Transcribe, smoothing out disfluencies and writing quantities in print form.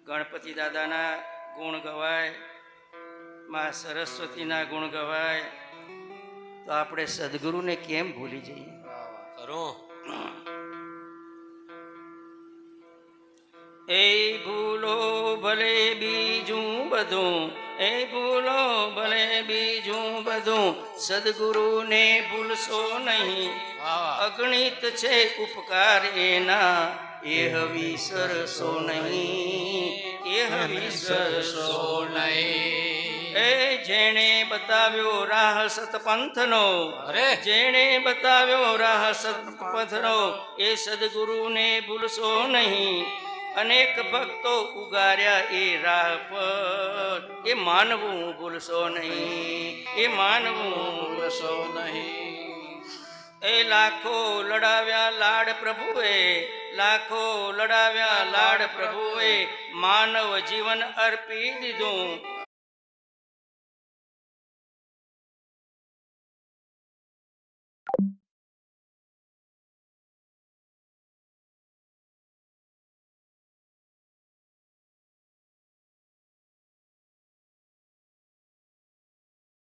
ગણપતિ દાદાના ગુણ ગવાય, માં સરસ્વતીના ગુણ ગવાય, તો આપણે સદગુરુને કેમ ભૂલી જઈએ? એ ભૂલો ભલે બીજું બધું, એ ભૂલો ભલે બીજું બધું, સદગુરુને ભૂલશો નહીં. અગણિત છે ઉપકાર એના, એહ વિસરશો નહીં, એહ વિસરશો નહીં. એ જેણે બતાવ્યો રાહ સતપંથનો, જેણે બતાવ્યો રાહ સતપંથનો, એ સદગુરુને ભૂલશો નહીં. અનેક ભક્તો ઉગાર્યા એ રાહ પર, એ માનવું ભૂલશો નહીં, એ માનવું ભૂલશો નહીં. એ લાખો લડાવ્યા લાડ પ્રભુએ, લાખો લડાવ્યા લાડ પ્રભુએ, માનવ જીવન અર્પી દીધું.